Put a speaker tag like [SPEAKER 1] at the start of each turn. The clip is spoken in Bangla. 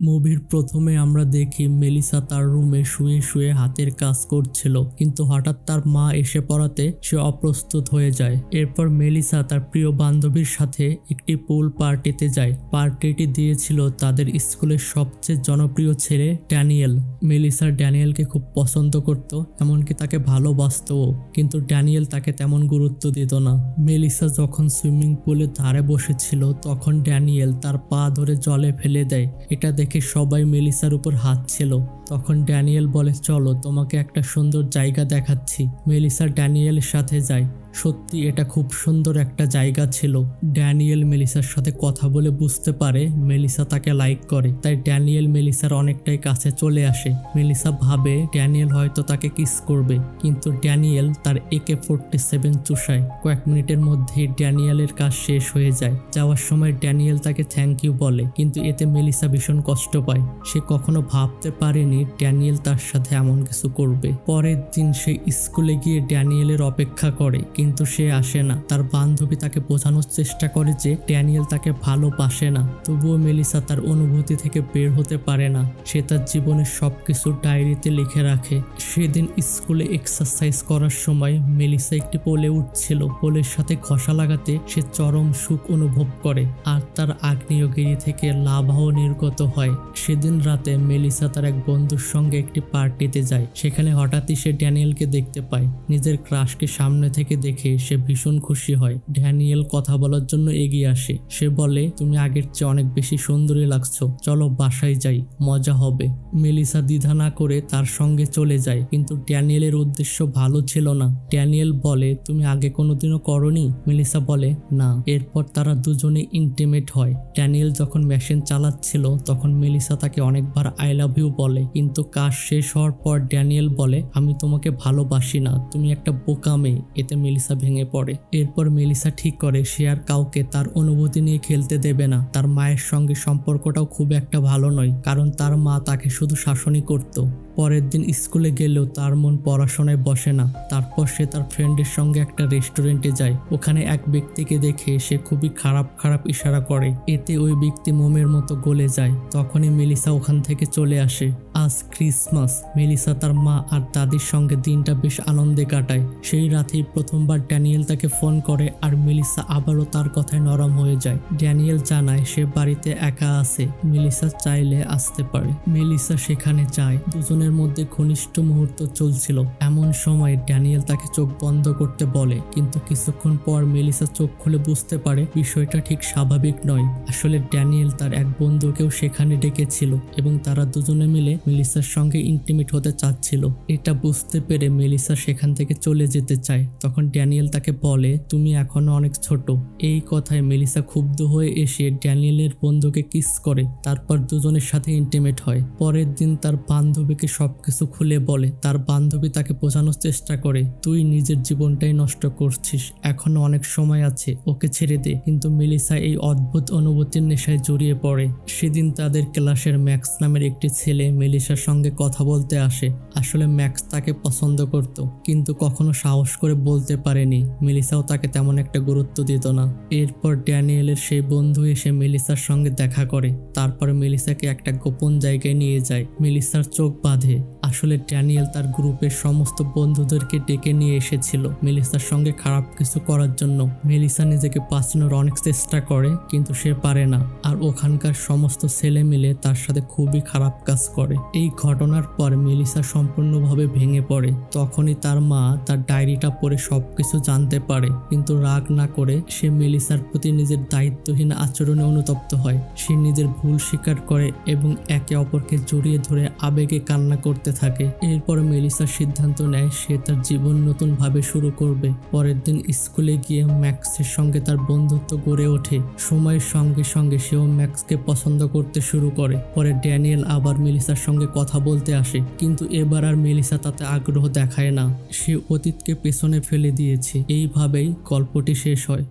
[SPEAKER 1] মুভির প্রথমে আমরা দেখি মেলিসা তার রুমে শুয়ে শুয়ে হাতের কাজ করছিল, কিন্তু হঠাৎ তার মা এসে পড়াতে সে অপ্রস্তুত হয়ে যায়। এরপর মেলিসা তার প্রিয় বান্ধবীর সাথে একটি পুল পার্টিতে যায়। পার্টিটি দিয়েছিল তাদের স্কুলের সবচেয়ে জনপ্রিয় ছেলে ড্যানিয়েল। মেলিসা ড্যানিয়েলকে খুব পছন্দ করত, এমনকি তাকে ভালোবাসতও, কিন্তু ড্যানিয়েল তাকে তেমন গুরুত্ব দিত না। মেলিসা যখন সুইমিং পুলের ধারে বসেছিল তখন ড্যানিয়েল তার পা ধরে জলে ফেলে দেয়। এটা দেখে সবাই মেলিসার উপর হাসছিল। তখন ড্যানিয়েল বলে, চলো তোমাকে একটা সুন্দর জায়গা দেখাচ্ছি। মেলিসা ড্যানিয়েলের সাথে যায়। সত্যি এটা খুব সুন্দর একটা জায়গা ছিল। ড্যানিয়েল মেলিসার সাথে কথা বলে বুঝতে পারে মেলিসা তাকে লাইক করে, তাই ড্যানিয়েল মেলিসার অনেকটাই কাছে চলে আসে। মেলিসা ভাবে ড্যানিয়েল হয়তো তাকে কিস করবে, কিন্তু ড্যানিয়েল তার AK-47 চুষায়। কয়েক মিনিটের মধ্যেই ড্যানিয়েলের কাজ শেষ হয়ে যায়। যাওয়ার সময় ড্যানিয়েল তাকে থ্যাংক ইউ বলে, কিন্তু এতে মেলিসা ভীষণ কষ্ট পায়। সে কখনো ভাবতে পারেনি ড্যানিয়েল তার সাথে এমন কিছু করবে। পরের দিন সে স্কুলে গিয়ে ড্যানিয়েলের অপেক্ষা করে, কিন্তু সে আসে না। তার বান্ধবী তাকে বোঝানোর চেষ্টা করে যে ড্যানিয়েল তাকে ভালোবাসে না, তবুও মেলিসা তার অনুভূতি থেকে বের হতে পারে না। সে তার জীবনের সবকিছু ডায়েরিতে লিখে রাখে। সেদিন স্কুলে এক্সারসাইজ করার সময় মেলিসা একটি পোলে উঠছিল। পোলের সাথে ঘষা লাগাতে সে চরম সুখ অনুভব করে, আর তার আগ্নেয়গিরি থেকে লাভাও নির্গত হয়। সেদিন রাতে মেলিসা তার এক বন্ধুর সঙ্গে একটি পার্টিতে যায়। সেখানে হঠাৎই সে ড্যানিয়েলকে দেখতে পায়। নিজের ক্রাশকে সামনে থেকে দেখে সে ভীষণ খুশি হয়। ড্যানিয়েল কথা বলার জন্য এগিয়ে আসে। সে বলে, তুমি আগের চেয়ে অনেক বেশি সুন্দরী লাগছো, চলো বাসায় যাই, মজা হবে। মেলিসা দ্বিধা না করে তার সঙ্গে চলে যায়, কিন্তু ড্যানিয়েলের উদ্দেশ্য ভালো ছিল না। ড্যানিয়েল বলে, তুমি আগে কোনোদিনও করনি? মেলিসা বলে, না। এরপর তারা দুজনে ইন্টিমেট হয়। ড্যানিয়েল যখন মেশিন চালাচ্ছিল তখন মেলিসা তাকে অনেকবার আই লাভ ইউ বলে, কিন্তু কাজ শেষ হওয়ার পর ড্যানিয়েল বলে, আমি তোমাকে ভালোবাসি না, তুমি একটা বোকা মেয়ে। এতে মেলিসা ভেঙে পড়ে। এরপর মেলিসা ঠিক করে সে আর কাউকে তার অনুভূতি নিয়ে খেলতে দেবে না। তার মায়ের সঙ্গে সম্পর্কটাও খুব একটা ভালো নয়, কারণ তার মা তাকে শুধু শাসনই করত। পরের দিন স্কুলে গেলেও তার মন পড়াশোনায় বসে না। তারপর সে তার ফ্রেন্ডের সঙ্গে একটা রেস্টুরেন্টে যায়। ওখানে এক ব্যক্তিকে দেখে সে খুবই খারাপ খারাপ ইশারা করে। এতে ওই ব্যক্তি মোমের মতো গলে যায়। তখনই মেলিসা ওখান থেকে চলে আসে। আজ ক্রিসমাস। মেলিসা তার মা আর দাদির সঙ্গে দিনটা বেশ আনন্দে কাটায়। সেই রাতেই প্রথমবার ড্যানিয়েল তাকে ফোন করে, আর মেলিসা আবারও তার কথায় নরম হয়ে যায়। ড্যানিয়েল জানায় সে বাড়িতে একা আছে, মেলিসা চাইলে আসতে পারে। মেলিসা সেখানে যায়। দুজনের মধ্যে ঘনিষ্ঠ মুহূর্ত চলছিল। এমন সময় ড্যানিয়েল তাকে চোখ বন্ধ করতে বলে, কিন্তু কিছুক্ষণ পর মেলিসা চোখ খুলে বুঝতে পারে বিষয়টা ঠিক স্বাভাবিক নয়। আসলে ড্যানিয়েল তার এক বন্ধুকেও সেখানে ডেকেছিল এবং তারা দুজনে মিলে মেলিসার সঙ্গে ইন্টিমেট হতে চাচ্ছিল। এটা বুঝতে পেরে মেলিসা সেখান থেকে চলে যেতে চায়। তখন ড্যানিয়েল তাকে বলে, তুমি এখনো অনেক ছোট। এই কথায় মেলিসা ক্ষুব্ধ হয়ে এসে ড্যানিয়েলের বন্ধুকে কিস করে। তারপর দুজনের সাথে ইন্টিমেট হয়। পরের দিন তার বান্ধবীকে সবকিছু খুলে বলে। তার বান্ধবী তাকে বোঝানোর চেষ্টা করে, তুই নিজের জীবনটাই নষ্ট করছিস, এখনো অনেক সময় আছে, ওকে ছেড়ে দে। কিন্তু মেলিসা এই অদ্ভুত অনুভূতির নেশায় জড়িয়ে পড়ে। সেদিন তাদের ক্লাসের ম্যাক্স নামের একটি ছেলে মেলিসার সঙ্গে কথা বলতে আসে। আসলে ম্যাক্স তাকে পছন্দ করত, কিন্তু কখনো সাহস করে বলতে পারেনি। মেলিসাও তাকে তেমন একটা গুরুত্ব দিত না। এরপর ড্যানিয়েলের সেই বন্ধু এসে মেলিসার সঙ্গে দেখা করে। তারপর মেলিসাকে একটা গোপন জায়গায় নিয়ে যায়। মেলিসার চোখ বাঁধে। আসলে ড্যানিয়েল তার গ্রুপের সমস্ত বন্ধুদেরকে ডেকে নিয়ে এসেছিল মেলিসার সঙ্গে খারাপ কিছু করার জন্য। মেলিসা নিজেকে বাঁচানোর অনেক চেষ্টা করে, কিন্তু সে পারে না। আর ওখানকার সমস্ত ছেলে মিলে তার সাথে খুবই খারাপ কাজ করে। এই ঘটনার পর মেলিসা সম্পূর্ণভাবে ভেঙে পড়ে। তখনই তার মা তার ডায়েরিটা পড়ে সবকিছু জানতে পারে, কিন্তু রাগ না করে সে মেলিসার প্রতি নিজের দায়িত্বহীন আচরণে অনুতপ্ত হয়। সে নিজের ভুল স্বীকার করে এবং একে অপরকে জড়িয়ে ধরে আবেগে কান্না করতে থাকে। এরপর মেলিসা সিদ্ধান্ত নেয় সে তার জীবন নতুন ভাবে শুরু করবে। পরের দিন স্কুলে গিয়ে ম্যাক্সের সঙ্গে তার বন্ধুত্ব গড়ে ওঠে। সময়ের সঙ্গে সঙ্গে সেও ম্যাক্সকে পছন্দ করতে শুরু করে। পরে ড্যানিয়েল আবার মেলিসার সঙ্গে কথা বলতে আসে, কিন্তু এবার আর মেলিসা তাতে আগ্রহ দেখায় না। সে অতীতকে পেছনে ফেলে দিয়েছে। এইভাবেই গল্পটি শেষ হয়।